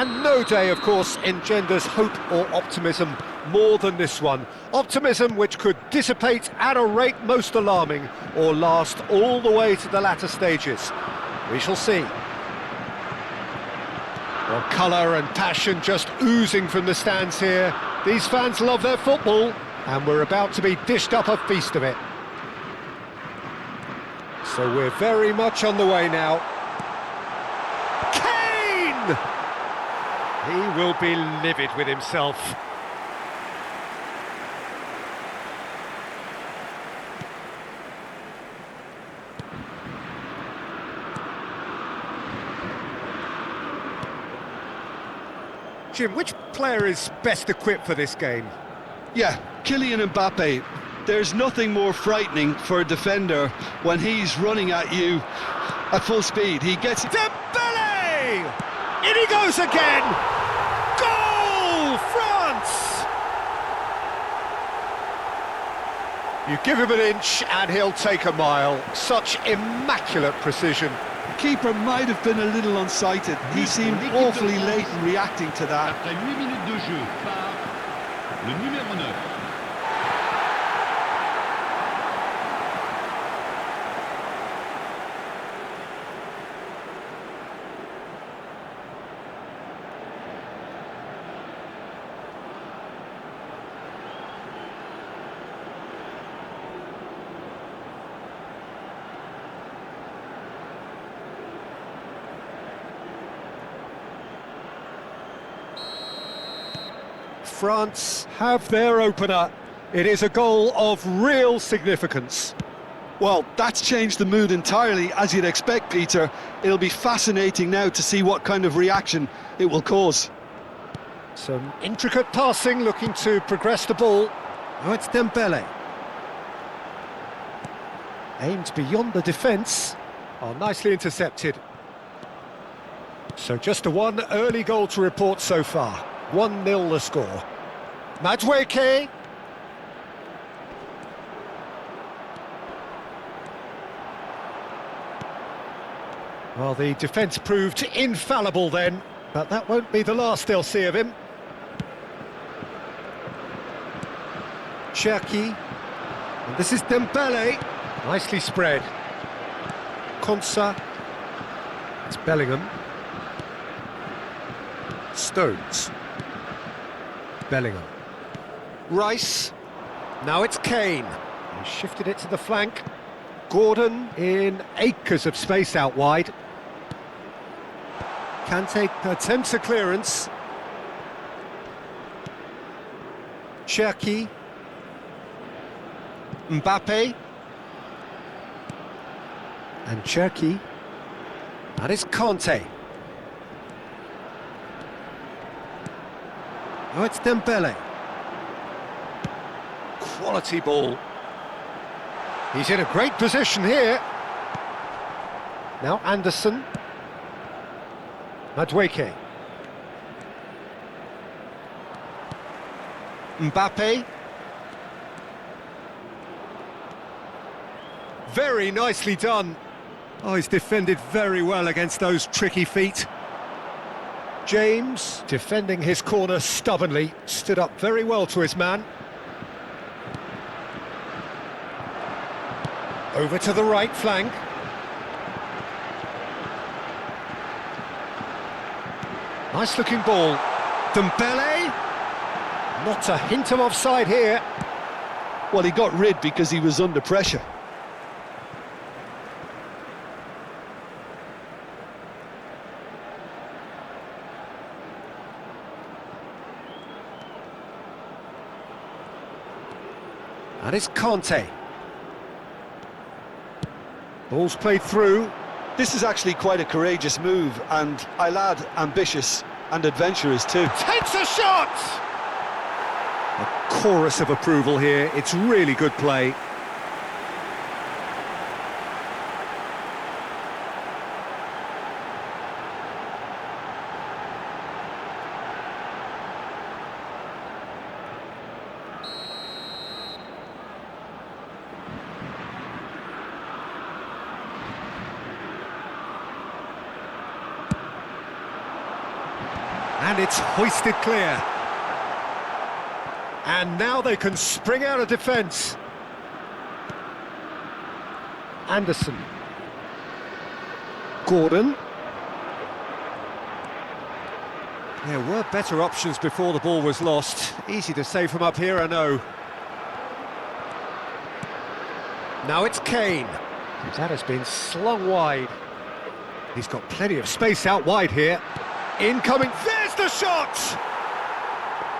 And no day, of course, engenders hope or optimism more than this one. Optimism which could dissipate at a rate most alarming or last all the way to the latter stages. We shall see. Well, colour and passion just oozing from the stands here. These fans love their football, and we're about to be dished up a feast of it. So we're very much on the way now. Kane! He will be livid with himself. Jim, which player is best equipped for this game? Yeah, Kylian Mbappé. There's nothing more frightening for a defender when he's running at you at full speed. He gets... Dembélé! In he goes again! Goal! France! You give him an inch and he'll take a mile. Such immaculate precision. The keeper might have been a little unsighted. He seemed awfully late in reacting to that. Après 8 minutes de jeu par le numéro 9. France have their opener. It is a goal of real significance. Well, that's changed the mood entirely, as you'd expect, Peter. It'll be fascinating now to see what kind of reaction it will cause. Some intricate passing, looking to progress the ball. Oh, it's Dembélé. Aimed beyond the defence. Oh, nicely intercepted. So just a one early goal to report so far. 1-0 the score. Madueke. Well, the defence proved infallible then, but that won't be the last they'll see of him. Cherki. And this is Dembélé. Nicely spread. Konsa. It's Bellingham. Stones. Bellingham. Rice. Now it's Kane. He shifted it to the flank. Gordon in acres of space out wide. Kante attempts a clearance. Cherki. Mbappe. And Cherki. That is Kante. Oh, it's Dembélé. Quality ball. He's in a great position here. Now Anderson. Madueke. Mbappe. Very nicely done. Oh, he's defended very well against those tricky feet. James, defending his corner stubbornly, stood up very well to his man. Over to the right flank. Nice looking ball. Dembélé. Not a hint of offside here. Well, he got rid because he was under pressure. And it's Kante. Ball's played through. This is actually quite a courageous move, and I'll add ambitious and adventurous too. Takes a shot! A chorus of approval here. It's really good play. And it's hoisted clear. And now they can spring out of defence. Anderson. Gordon. There were better options before the ball was lost. Easy to say from up here, I know. Now it's Kane. That has been slung wide. He's got plenty of space out wide here. Incoming, there's the shot!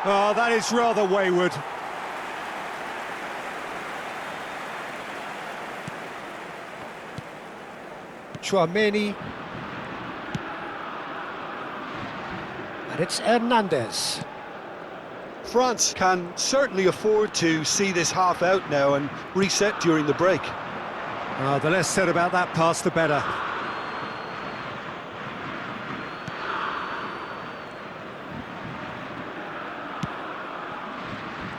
Oh, that is rather wayward. Chouameni. And it's Hernandez. France can certainly afford to see this half out now and reset during the break. The less said about that pass, the better.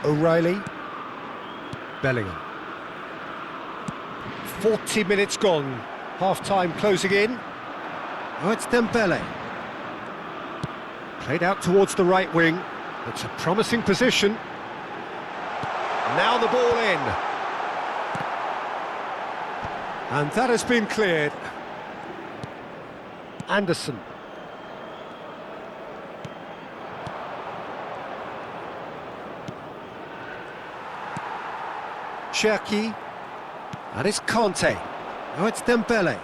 O'Reilly. Bellingham. 40 minutes gone. Half-time closing in. Oh, it's Dembele. Played out towards the right wing. It's a promising position. Now the ball in. And that has been cleared. Anderson. Cherki. And it's Conte. Oh, it's Dembele.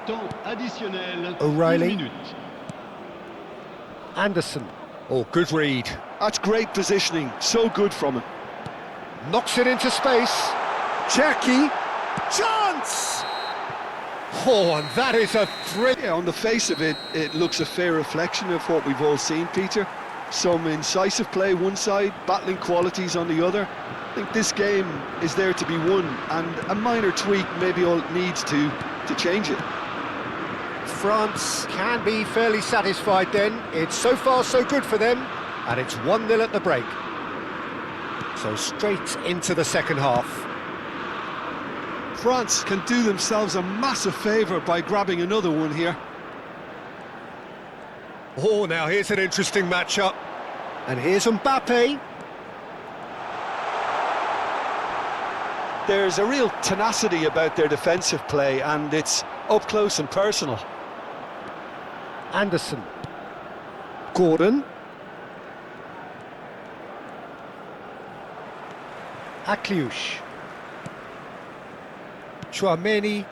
Temps additionnel. O'Reilly. 1 minute. Anderson. Oh, good read. That's great positioning, so good from him. Knocks it into space. Cherki. Chance! Oh, and that is a thrill. Yeah, on the face of it, it looks a fair reflection of what we've all seen, Peter. Some incisive play one side, battling qualities on the other. I think this game is there to be won, and a minor tweak maybe all it needs to change it. France can be fairly satisfied then. It's so far so good for them, and it's 1-0 at the break. So straight into the second half. France can do themselves a massive favour by grabbing another one here. Oh, now here's an interesting matchup. And here's Mbappe. There's a real tenacity about their defensive play, and it's up close and personal. Anderson. Gordon. Akliouche. Chouameni.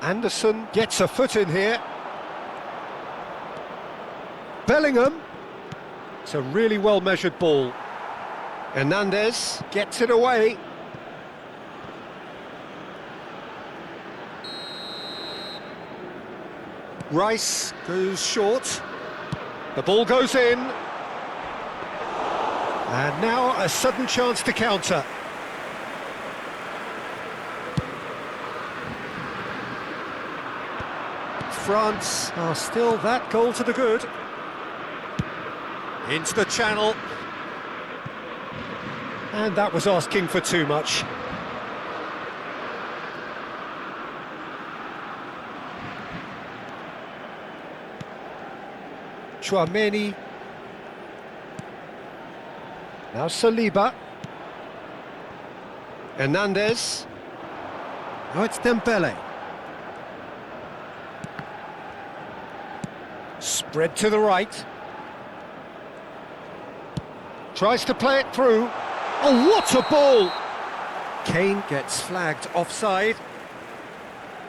Anderson gets a foot in here. Bellingham. It's a really well-measured ball. Hernandez gets it away. Rice goes short. The ball goes in. And now a sudden chance to counter. France are still that goal to the good. Into the channel. And that was asking for too much. Chouameni. Now Saliba. Hernandez. Oh, it's Dembele. Spread to the right. Tries to play it through. Oh, what a ball! Kane gets flagged offside.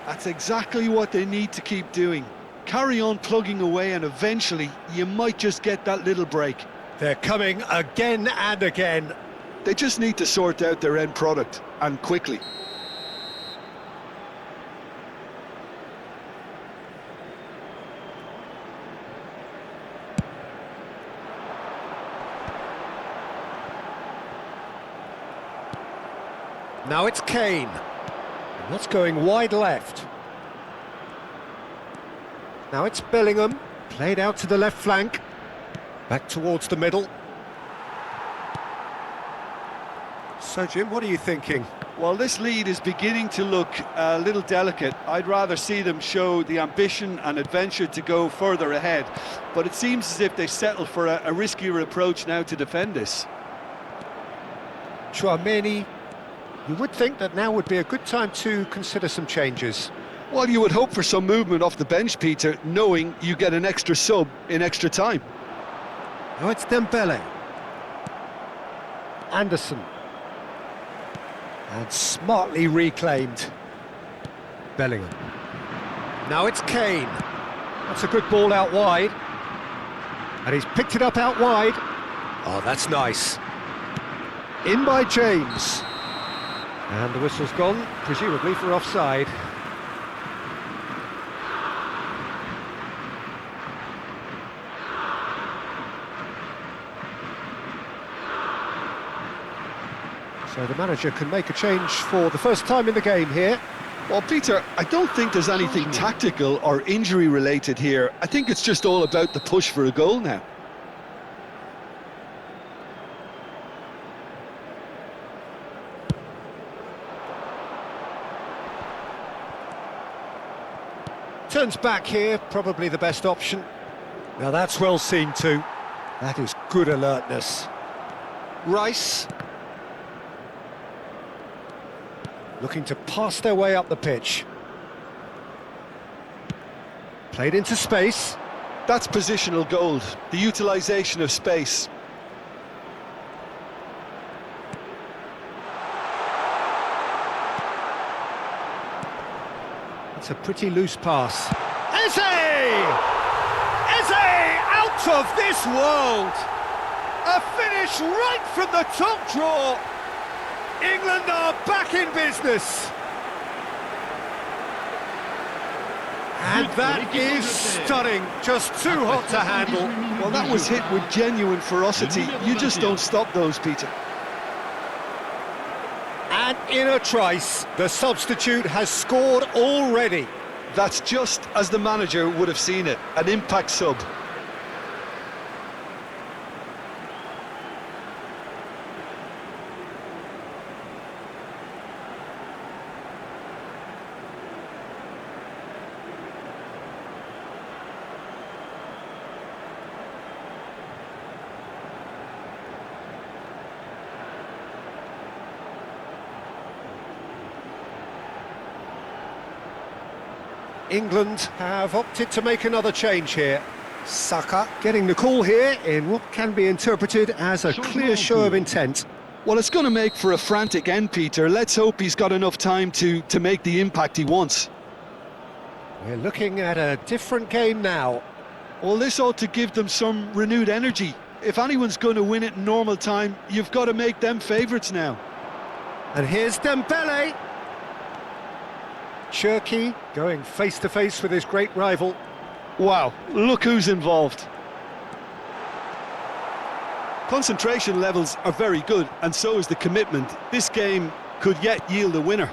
That's exactly what they need to keep doing. Carry on plugging away, and eventually you might just get that little break. They're coming again and again. They just need to sort out their end product, and quickly. Now it's Kane. What's going wide left? Now it's Bellingham. Played out to the left flank. Back towards the middle. So, Jim, what are you thinking? Well, this lead is beginning to look a little delicate. I'd rather see them show the ambition and adventure to go further ahead. But it seems as if they settle for a riskier approach now to defend this. Chouameni, you would think that now would be a good time to consider some changes. Well, you would hope for some movement off the bench, Peter, knowing you get an extra sub in extra time. Now it's Dembele. Anderson. And smartly reclaimed. Bellingham. Now it's Kane. That's a good ball out wide. And he's picked it up out wide. Oh, that's nice. In by James. And the whistle's gone, presumably for offside. So the manager can make a change for the first time in the game here. Well, Peter, I don't think there's anything tactical or injury related here. I think it's just all about the push for a goal now. Turns back here, probably the best option. Now that's well seen too. That is good alertness. Rice. Looking to pass their way up the pitch. Played into space. That's positional gold, the utilisation of space. It's a pretty loose pass. Eze! Eze out of this world! A finish right from the top draw! England are back in business! And that is stunning, just too hot to handle. Well, that was hit with genuine ferocity. You just don't stop those, Peter. And in a trice, the substitute has scored already. That's just as the manager would have seen it, an impact sub. England have opted to make another change here. Saka getting the call here in what can be interpreted as a clear show of intent. Well, it's going to make for a frantic end, Peter. Let's hope he's got enough time to make the impact he wants. We're looking at a different game now. Well, this ought to give them some renewed energy. If anyone's going to win it in normal time, you've got to make them favourites now. And here's Dembele. Cherki going face-to-face with his great rival. Wow, look who's involved. Concentration levels are very good, and so is the commitment. This game could yet yield a winner.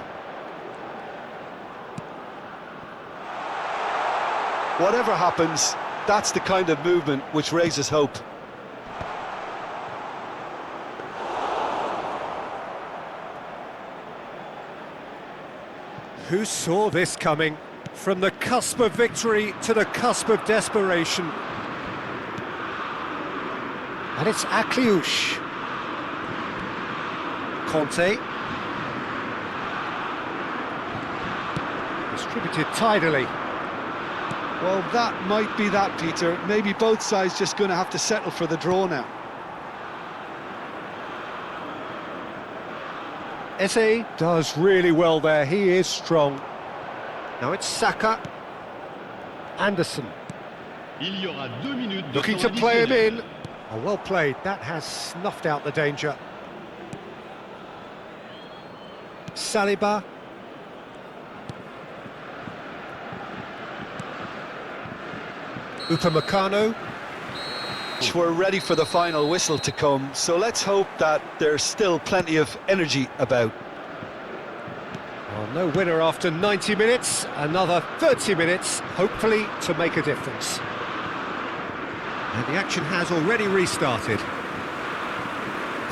Whatever happens, that's the kind of movement which raises hope. Who saw this coming? From the cusp of victory to the cusp of desperation. And it's Akliouche. Conte. Distributed tidily. Well, that might be that, Peter. Maybe both sides just going to have to settle for the draw now. Eze does really well there, he is strong. Now it's Saka. Anderson. Looking to play him in. Oh, well played, that has snuffed out the danger. Saliba. Upamecano. We're ready for the final whistle to come, so let's hope that there's still plenty of energy about. Well, no winner after 90 minutes, another 30 minutes, hopefully to make a difference. And the action has already restarted.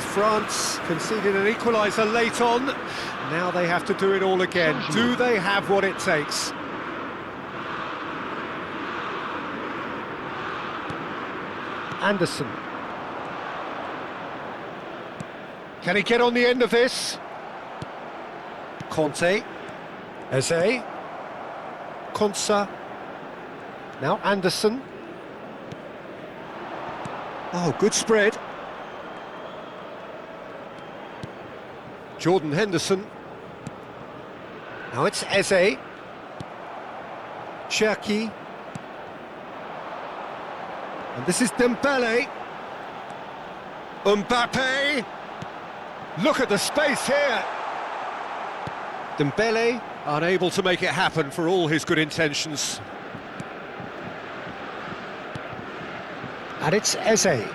France conceded an equaliser late on. Now they have to do it all again. Do they have what it takes? Anderson. Can he get on the end of this? Conte. Eze. Konsa. Now Anderson. Oh, good spread. Jordan Henderson. Now it's Eze. Cherki. And this is Dembele. Mbappe. Look at the space here. Dembele unable to make it happen for all his good intentions. And it's Eze.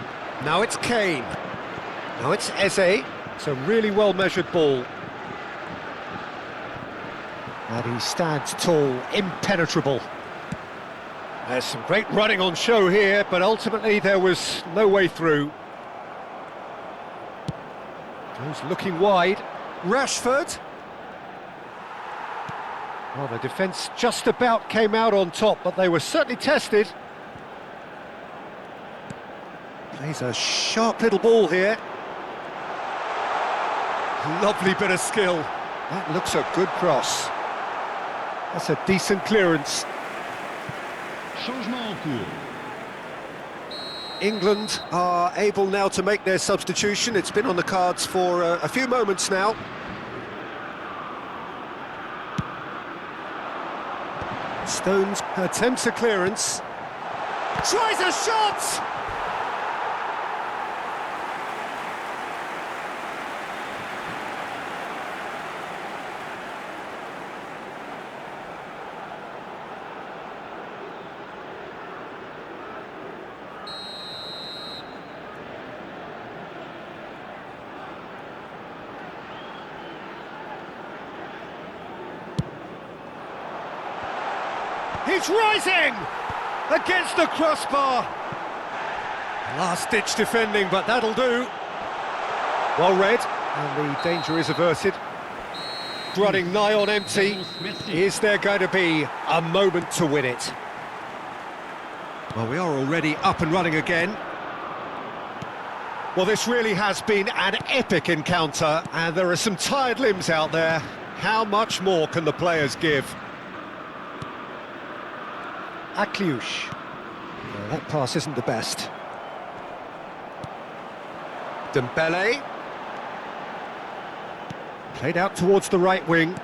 Now it's Kane. Now it's Eze. It's a really well-measured ball. And he stands tall, impenetrable. There's some great running on show here, but ultimately there was no way through. Goes looking wide. Rashford. Well, the defence just about came out on top, but they were certainly tested. Plays a sharp little ball here. Lovely bit of skill. That looks a good cross. That's a decent clearance. Changement en cours. England are able now to make their substitution. It's been on the cards for a few moments now. Stones attempts a clearance. Tries a shot! He's rising! Against the crossbar! Last-ditch defending, but that'll do. Well read, and the danger is averted. Running nigh on empty. Is there going to be a moment to win it? Well, we are already up and running again. Well, this really has been an epic encounter, and there are some tired limbs out there. How much more can the players give? Akliouche. Well, that pass isn't the best. Dembele. Played out towards the right wing.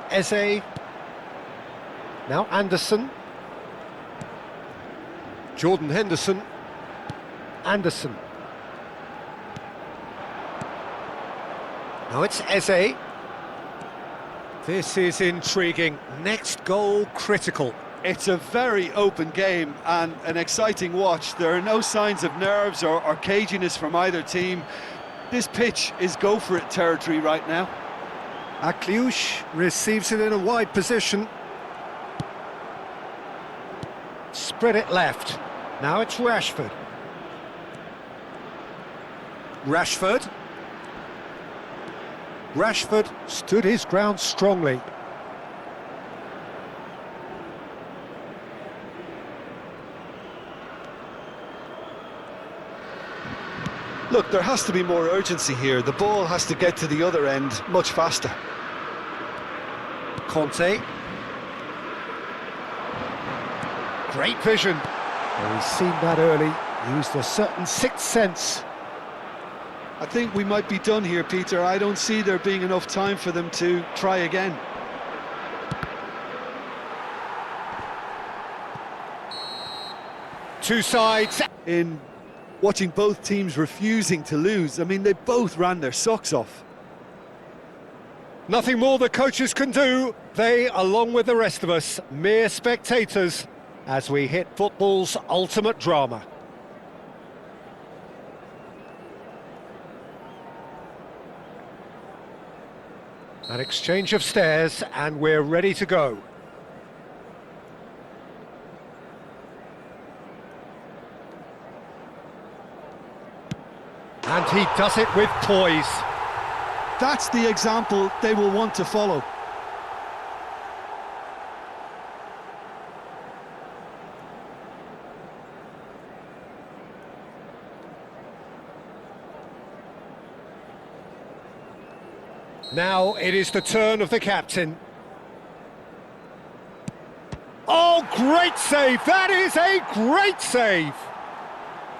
Eze. Now Anderson. Jordan Henderson. Anderson. Now it's Eze. This is intriguing. Next goal critical. It's a very open game and an exciting watch. There are no signs of nerves or caginess from either team. This pitch is go-for-it territory right now. Akliouche receives it in a wide position. Spread it left. Now it's Rashford. Rashford. Rashford stood his ground strongly. Look, there has to be more urgency here. The ball has to get to the other end much faster. Conte. Great vision. Well, he's seen that early. Used a certain sixth sense. I think we might be done here, Peter. I don't see there being enough time for them to try again. Two sides. In watching both teams refusing to lose, I mean, they both ran their socks off. Nothing more the coaches can do. They, along with the rest of us, mere spectators, as we hit football's ultimate drama. An exchange of stares, and we're ready to go. And he does it with poise. That's the example they will want to follow. Now it is the turn of the captain. Oh, great save! That is a great save!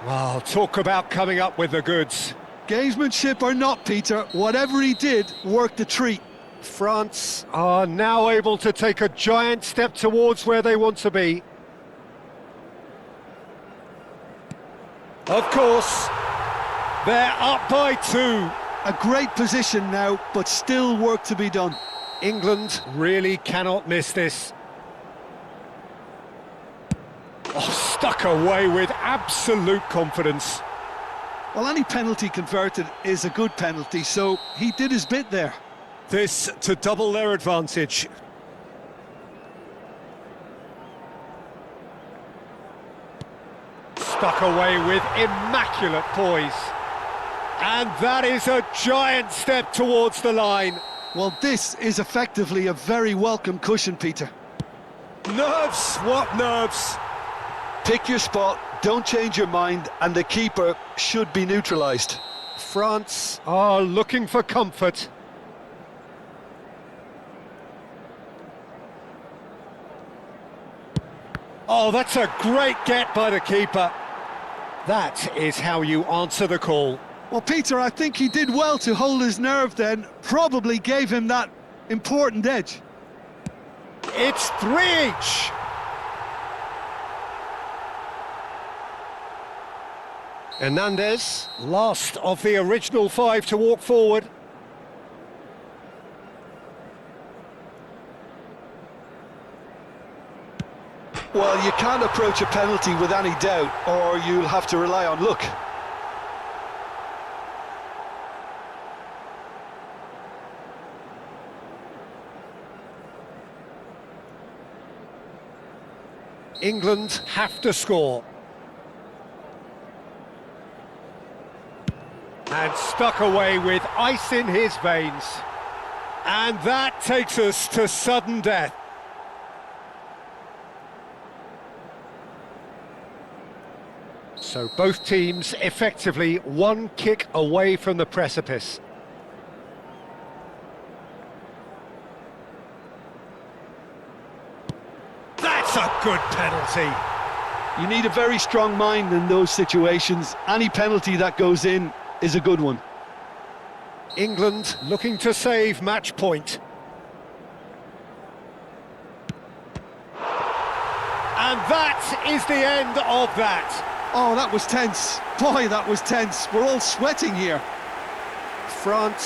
Well, talk about coming up with the goods. Gamesmanship or not, Peter, whatever he did worked a treat. France are now able to take a giant step towards where they want to be. Of course, they're up by 2. A great position now, but still work to be done. England really cannot miss this. Oh, stuck away with absolute confidence. Well, any penalty converted is a good penalty, so he did his bit there. This to double their advantage. Stuck away with immaculate poise. And that is a giant step towards the line. Well, this is effectively a very welcome cushion, Peter. Nerves, what nerves? Pick your spot, don't change your mind, and the keeper should be neutralised. France are looking for comfort. Oh, that's a great get by the keeper. That is how you answer the call. Well, Peter, I think he did well to hold his nerve then, probably gave him that important edge. It's 3 each. Hernandez, last of the original 5 to walk forward. Well, you can't approach a penalty with any doubt, or you'll have to rely on luck. England have to score. And stuck away with ice in his veins. And that takes us to sudden death. So both teams effectively 1 kick away from the precipice. That's a good penalty. You need a very strong mind in those situations. Any penalty that goes in is a good one. England looking to save match point. And that is the end of that. Oh, that was tense. Boy, that was tense. We're all sweating here. France